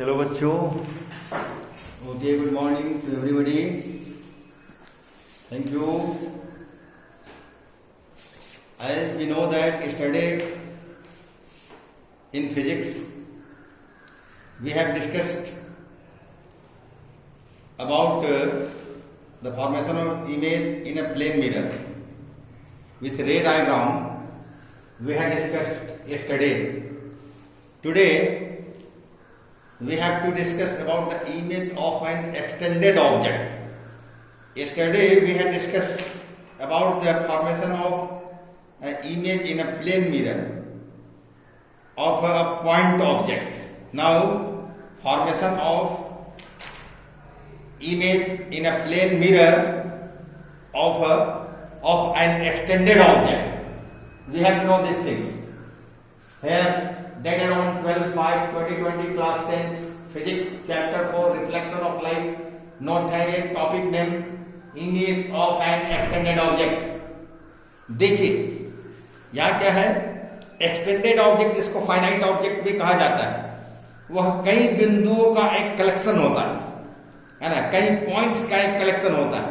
Hello बच्चों, okay, good morning to everybody. Thank you. As we know that yesterday in physics we have discussed about the formation of image in a plane mirror with ray diagram. We had discussed yesterday. Today we have to discuss about the image of an extended object. Yesterday we had discussed about the formation of an image in a plane mirror of a point object. Now formation of image in a plane mirror of an extended object. We have to know this thing. Here dated on 12/5/2020 class 10 physics chapter 4 reflection of light. Note है ये topic name image of an extended object. देखिए यहाँ क्या है, extended object जिसको finite object भी कहा जाता है, वह कई बिंदुओं का एक कलेक्शन होता है ना, कई पॉइंट्स का एक कलेक्शन होता है.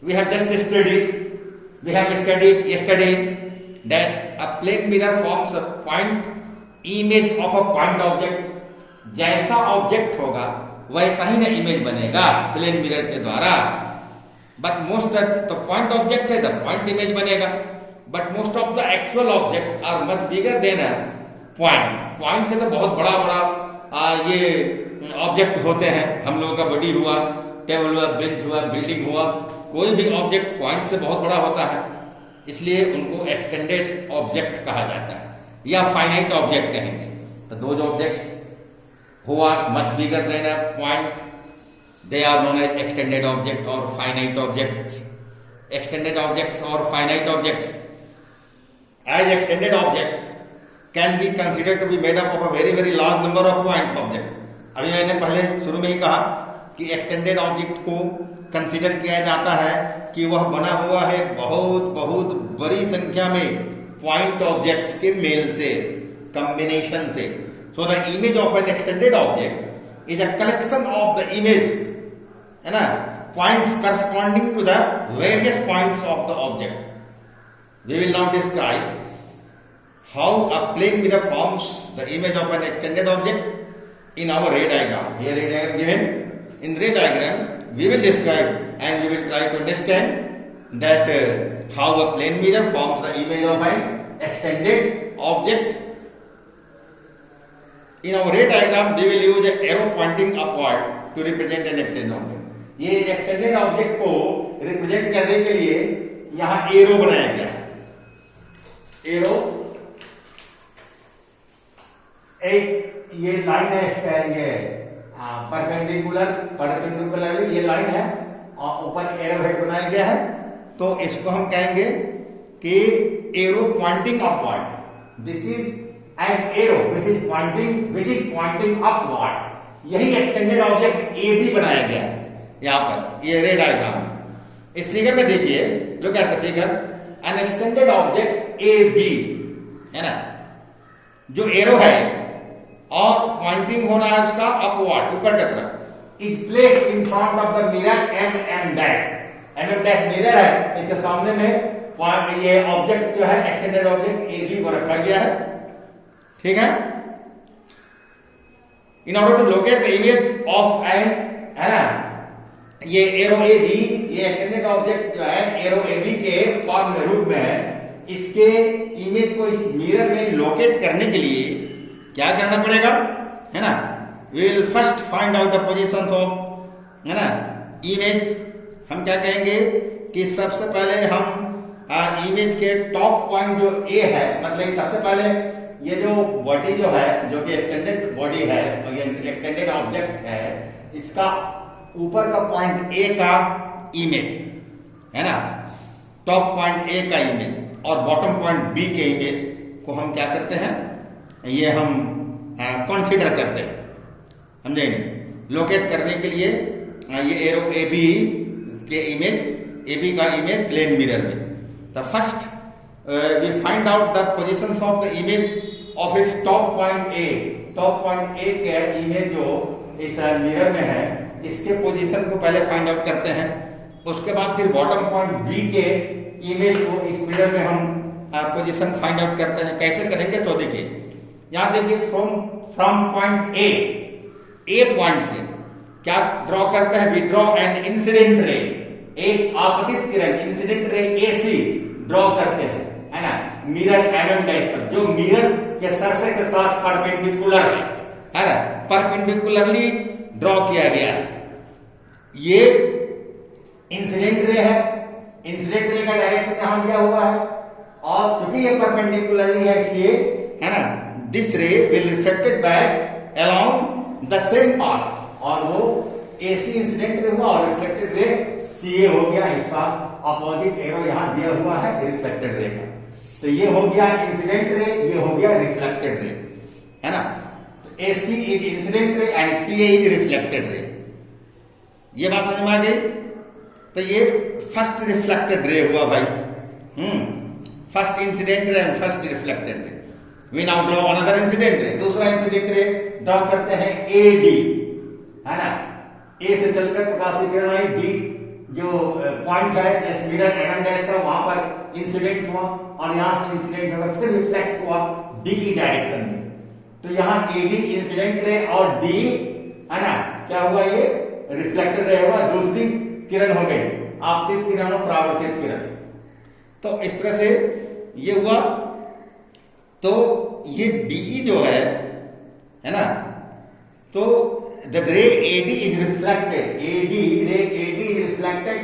We have just studied yesterday that a plane mirror forms a point image of a point object. जैसा ऑब्जेक्ट होगा वैसा ही ना इमेज बनेगा प्लेन मिरर के द्वारा. बट मोस्ट तो पॉइंट ऑब्जेक्ट है, द पॉइंट इमेज बनेगा. But most of the actual objects are much bigger than a point. Point से तो बहुत बड़ा बड़ा ये ऑब्जेक्ट होते हैं. हम लोगों का बॉडी हुआ, टेबल हुआ, बेंच हुआ, बिल्डिंग हुआ, कोई भी ऑब्जेक्ट पॉइंट से बहुत बड़ा होता है, इसलिए उनको एक्सटेंडेड ऑब्जेक्ट कहा जाता है या फाइनाइट ऑब्जेक्ट कहेंगे. तो दो objects who are much bigger than a point, they are known as extended object or finite objects. Extended objects or finite objects. As extended object can be considered to be made up of a very very large number of points object. अभी मैंने पहले शुरू में ही कहा कि extended object को consider किया जाता है कि वह बना हुआ है बहुत बहुत बड़ी संख्या में पॉइंट ऑब्जेक्ट्स के मेल से, कॉम्बिनेशन से. So the image of an extended object is a collection of the image, है ना, points corresponding to the various points of the object. We will now describe how a plane mirror forms the image of an extended object in our ray diagram. Here ray diagram given. In ray diagram, we will describe and we will try to understand that how a plane mirror forms the image of an extended object. In our ray diagram, we will use an arrow pointing upward to represent an extended object. ये extended object को represent करने के लिए यहाँ arrow बनाया गया है. Arrow एक ये लाइन है, ये परपेंडिकुलर ये लाइन है और ऊपर एरो हेड बनाया गया है. तो इसको हम कहेंगे कि arrow pointing upward. This is an arrow which is pointing upward. यही एक्सटेंडेड ऑब्जेक्ट ए बी बनाया गया है यहाँ पर, ये रे डायग्राम है. इस फिगर में देखिए, look at the figure. An extended object A B है ना, जो एरो है और पॉइंटिंग हो रहा है उसका अपवर्ड, ऊपर की तरफ, is placed in front of the mirror M dash. Mirror है, इसके सामने में ये ऑब्जेक्ट जो है एक्सटेंडेड ऑब्जेक्ट ए बी को रखा गया है. ठीक है. In order to locate the image of an, है ना, ये एरो ए बी, ये एक्सटेंडेड ऑब्जेक्ट जो है एरो ए बी के फॉर्म में, रूप में है. इसके इमेज को इस मिरर में लोकेट करने के लिए क्या करना पड़ेगा, है ना. We will first find out the position of, है ना, इमेज. हम क्या कहेंगे कि सबसे पहले हम इमेज के टॉप पॉइंट जो ए है, मतलब सबसे पहले ये जो बॉडी जो है, जो कि एक्सटेंडेड बॉडी है, ये एक्सटेंडेड ऑब्जेक्ट है, इसका ऊपर का पॉइंट ए का इमेज, है ना, टॉप पॉइंट ए का इमेज और बॉटम पॉइंट बी के इमेज को हम क्या करते हैं, ये हम कंसीडर करते हैं. समझेंगे. लोकेट करने के लिए ये एरो ए बी के इमेज, ए बी का इमेज प्लेन मिरर में. The first we find out the positions of the image of its top point A. Top point A के इमेज जो इस मिरर में है, इसके पोजीशन को पहले फाइंड आउट करते हैं, उसके बाद फिर बॉटम पॉइंट बी के इमेज को इस मिरर में हम पोजीशन फाइंड आउट करते हैं। कैसे करेंगे तो देखिए, यहां देखिए फ्रॉम पॉइंट ए पॉइंट से क्या ड्रॉ करते हैं, वी ड्रॉ एन इंसिडेंट रे, एक आपतित किरण इंसिडेंट रे एसी ड्रॉ करते हैं, है ना, मिरर एमएम डैश पर, जो मिरर के सरफेस के साथ परपेंडिकुलर है ना, परपेंडिकुलरली ड्रॉ किया गया है। ये इंसिडेंट रे है, इंसिडेंट रे का डायरेक्शन यहां दिया हुआ है, और चूंकि ये परपेंडिकुलरली है इसलिए, है ना, दिस रे will reflected back along the same path, और वो एसी इंसिडेंट रे हुआ और रिफ्लेक्टेड रे सीए हो गया, इसका अपोजिट एरो यहां दिया हुआ है रिफ्लेक्टेड रे का। तो ये हो गया इंसिडेंट रे, ये हो गया रिफ्लेक्टेड रे, है ना। AC is incident ray and CA is reflected ray. ये बात समझ में आ गई। तो ये फर्स्ट रिफ्लेक्टेड रे हुआ भाई, first incident ray and first reflected ray. We now draw another incident ray, दूसरा इंसिडेंट रे ड्रॉ करते हैं ए डी, है ना, ए से चलकर प्रकाशीय किरण आई, डी जो पॉइंट है एस मिरर एमएम डैश का, वहां पर इंसिडेंट हुआ, और यहां से इंसिडेंट होकर फिर रिफ्लेक्ट हुआ डी डायरेक्शन में। तो यहां एडी इंसिडेंट रे और डी, है ना, क्या हुआ, ये रिफ्लेक्टेड रे हुआ, दूसरी किरण हो गई आपतित किरण और परावर्तित किरण। तो इस तरह से ये हुआ। तो ये डी जो है ना, तो the ray AD is reflected, AD ray AD is reflected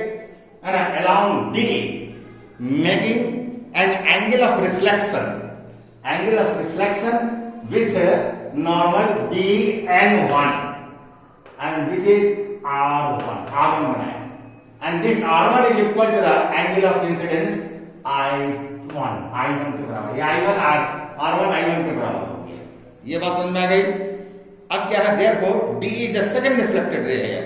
along D, making an angle of reflection with normal DN1, and which is R1 बनाया, and this R1 is equal to the angle of incidence I1 के बराबर, ये I1 R1 I1 के बराबर हो गया। ये बात समझ में आ गई। अब क्या है, therefore D is the second reflected ray है,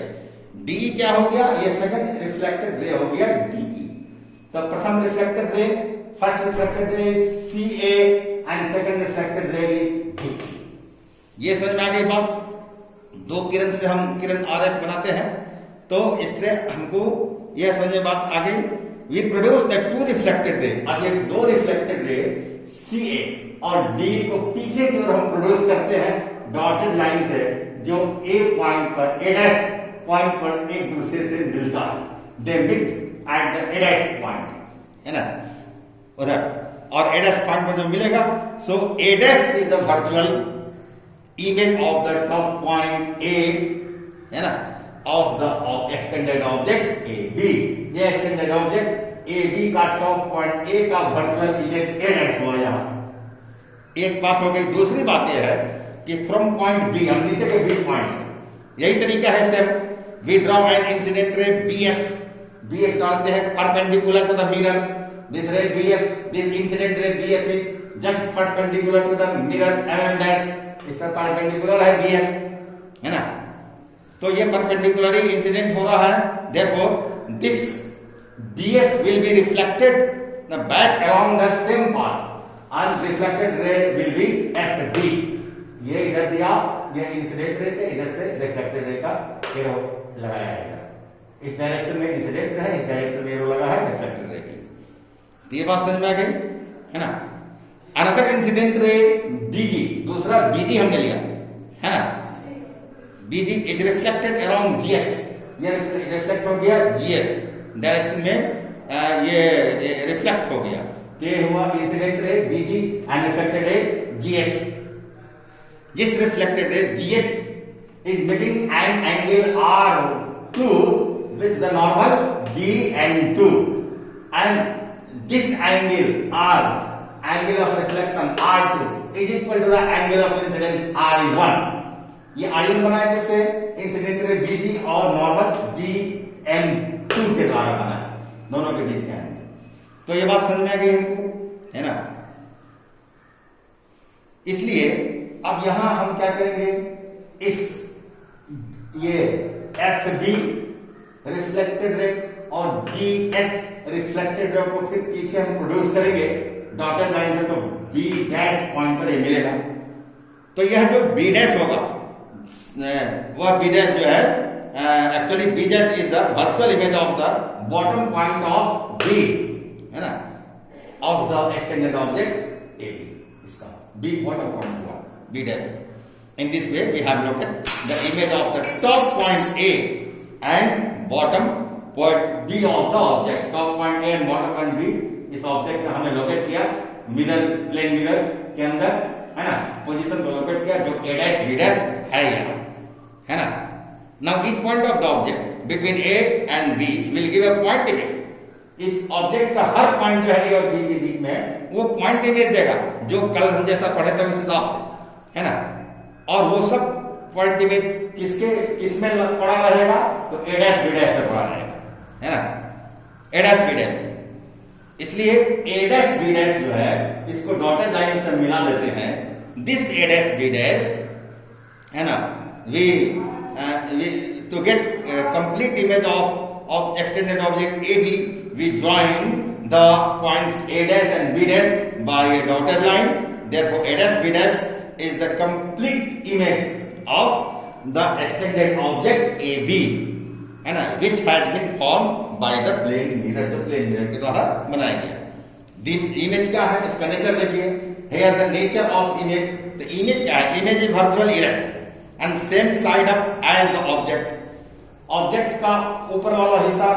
D क्या हो गया, ये सेकंड रिफ्लेक्टेड रे हो गया DE। तो प्रथम रिफ्लेक्टेड रे, फर्स्ट रिफ्लेक्टेड रे CA and second reflected ray is DE। ये समझ में आ गई बात। दो किरण से हम किरण आरेख बनाते हैं, तो इस तरह हमको यह समझ में बात आ गई। We produce the two reflected ray, अब ये दो रिफ्लेक्टेड रे CA और D को पीछे की ओर हम प्रोड्यूस करते हैं डॉटेड लाइन से, जो ए पॉइंट पर, ए डैश पॉइंट पर एक दूसरे से मिलता है, they meet at the A dash point, है ना, उधर, और ए डैश पॉइंट पर जो मिलेगा, so A dash is the virtual image of the top point A, है ना, of the extended object A B. ये एक्सटेंडेड ऑब्जेक्ट ए बी का टॉप पॉइंट ए का वर्चुअल इमेज ए डैश हुआ यहां। एक बात हो गई। दूसरी बात यह है कि फ्रॉम पॉइंट बी, हम नीचे के बी पॉइंट से, यही तरीका है same, we draw an incident ray BF डालते हैं perpendicular to the mirror, this ray BF, this incident ray BF is just perpendicular to the mirror MM dash, इसका परपेंडिकुलर है BF, है ना। तो ये परपेंडिकुलरली इंसिडेंट हो रहा है, therefore this BF will be reflected the back along the same path, and reflected ray will be FD। ये इधर दिया, ये इंसिडेंट रे थे, इधर से रिफ्लेक्टेड रे का एरो लगाया है, इस डायरेक्शन में इंसिडेंट है, इस डायरेक्शन में एरो लगा है रिफ्लेक्टेड रे की। ये बात समझ में आ गई, है ना। अनदर इंसिडेंट रे DG, दूसरा BG हमने लिया, है ना, BG is reflected around GH, ये रिफ्लेक्ट हो गया GH डायरेक्शन में, ये रिफ्लेक्ट हो गया, ये हुआ incident ray BG and reflected ray GH। जिस reflected ray GH is making an angle R2 with the normal GN2, and this angle R, angle of reflection R2 is equal to the angle of incident I1। ये I1 बनाया जिससे incident ray BG और normal GN2 के द्वारा बना, दोनों के बीच का। तो ये बात समझ में आ गई हमको, है ना। इसलिए अब यहां हम क्या करेंगे, इस ये FD रिफ्लेक्टेड रे और GH रिफ्लेक्टेड रे को फिर पीछे हम प्रोड्यूस करेंगे डॉटेड लाइन से, तो B डैश पॉइंट पर मिलेगा। तो यह जो B डैश होगा, वह बी डैश जो है actually B Z is the virtual image of the bottom point of B, है ना, of the extended object A B. इसका बी बॉटम पॉइंट हुआ B dash. In this way, we have located the image of the top point A and bottom point B of the object. Top point A and bottom point B इस object में हमने locate किया mirror, plane mirror के अंदर, है ना, position को locate किया जो A डैश B डैश है यहाँ, है ना। Now each point of the object between A and B will give a point image. इस ऑब्जेक्ट का हर पॉइंट जो है A और B के बीच में वो पॉइंट इमेज देगा जो कल हम जैसा पढ़े थे उस हिसाब से, है ना। और वो सब पॉइंट इमेज किसमें पड़ा रहेगा, तो ए डैश बी डैश से पड़ा रहेगा, है ना, ए डैश बी डैश। इसलिए ए डैश बी डैश जो है इसको डॉटेड लाइन से मिला देते हैं। This A dash B dash, है ना, we to get complete image of extended object A B we join the points A dash and B dash by a dotted line. Therefore A dash B dash is the complete image of the extended object AB, है ना, which has been formed by the plane mirror, जो plane mirror के द्वारा बनाया गया। Image क्या है, इसका नेचर देखिए। Here the nature of image, the image क्या है, image is virtual erect and same side up as the object। Object का ऊपर वाला हिस्सा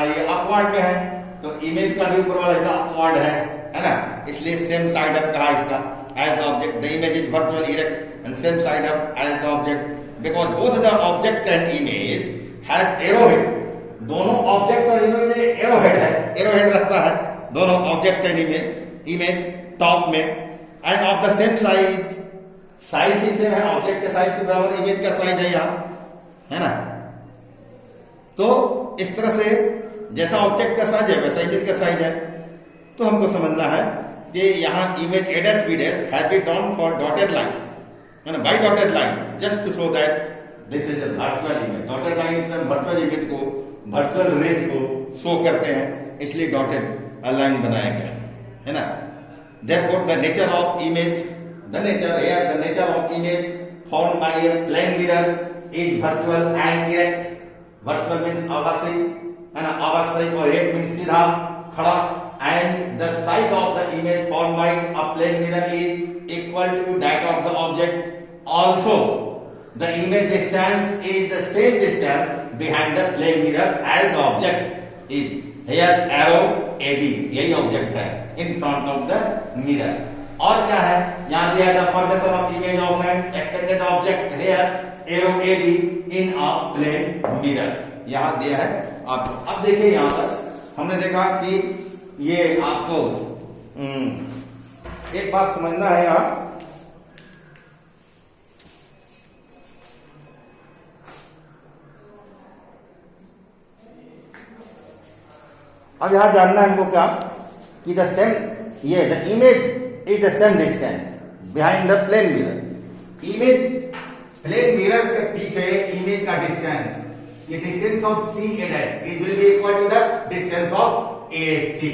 ये अपवर्ड में है, तो इमेज का भी ऊपर वाला हिस्सा अपवर्ड है ना, इसलिए सेम साइड अप कहा इसका। As the object, the image is virtually erect and same side up as the object because both the object and image have arrowhead। दोनों ऑब्जेक्ट और इमेज में एरोहेड है, एरोहेड रखता है दोनों ऑब्जेक्ट एंड इमेज टॉप में, end of the same size, size भी same है, ऑब्जेक्ट के साइज के बराबर इमेज का साइज है यहाँ, है ना। तो इस तरह से जैसा ऑब्जेक्ट का साइज है वैसा इमेज का साइज है। तो हमको समझना है कि यहाँ image A dash B dash has been drawn for dotted line, है ना, by dotted line, just to show that this is a virtual image. Dotted line से हम वर्चुअल इमेज को, वर्चुअल रेज को शो करते हैं, इसलिए डॉटेड लाइन बनाया गया, है ना। Therefore the nature of image, the nature of image form by a plane mirror is virtual and erect. Virtual means आभासी, है ना, आभासी, और इरेक्ट मीन्स सीधा, खड़ा। And the size of the image formed by a plane mirror is equal to that of the object. Also, the image distance is the same distance behind the plane mirror as the object is. Here arrow AB, यही object है in front of the mirror. और क्या है, यहाँ दिया है the furthest of image of an extended object. Here arrow AB in a plane mirror. यहाँ दिया है आपको। अब देखिए यहाँ पर हमने देखा कि ये आपको एक बात समझना है यहां। अब यहां जानना है हमको क्या कि द सेम, ये the image is the same distance behind the plane mirror. Image, plane mirror के पीछे इमेज का डिस्टेंस, ये distance of C A dash it will be equal to the distance of AC।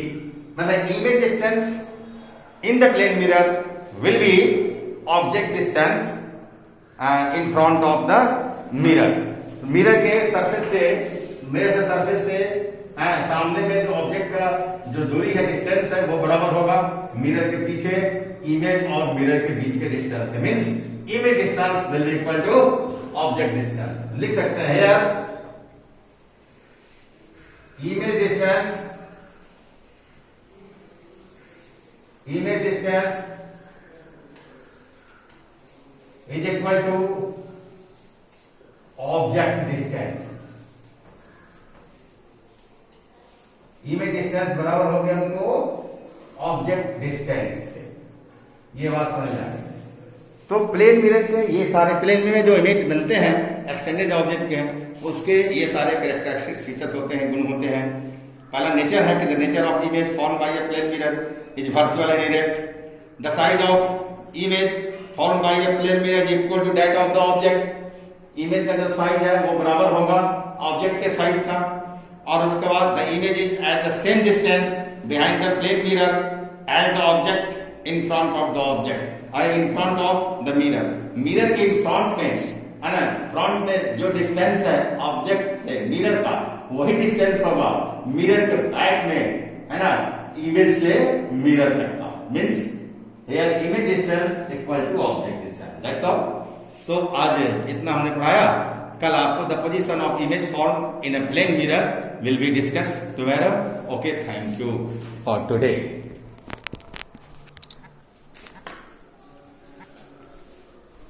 मतलब image distance in the plane mirror will be object distance in front of the mirror. Mirror के surface से, mirror के surface से सामने में जो object का जो दूरी है, डिस्टेंस है, वो बराबर होगा मिरर के पीछे इमेज और मिरर के बीच के डिस्टेंस के। Means image distance will be equal to object distance. लिख सकते हैं यार, image distance is equal to object distance। Image distance बराबर हो गया हमको ऑब्जेक्ट डिस्टेंस। ये बात समझ आए। तो प्लेन मिरर के ये सारे, प्लेन मिरर जो इमेज बनते हैं एक्सटेंडेड ऑब्जेक्ट के, उसके ये सारे कैरेक्टरिस्टिक फीचर्स होते हैं, गुण होते हैं। पहला नेचर है कि the nature of image form by a plane mirror is virtual and erect. The size of image formed by a plane mirror is equal to that of the object। Image का जो size है वो बराबर होगा object के size का। और उसके बाद the image is at the same distance behind the plane mirror as the object in front of the object, I in front of the mirror. Mirror के इन फ्रंट में है ना, फ्रंट में जो डिस्टेंस है ऑब्जेक्ट से mirror का, वही डिस्टेंस होगा मिरर के बैक में, है ना, इमेज से मिरर तक का। Means here image distance equal to object distance. That's all. तो आज इतना हमने पढ़ाया। कल आपको the position of image form in a plane mirror will be discuss tomorrow. Okay, thank you for today.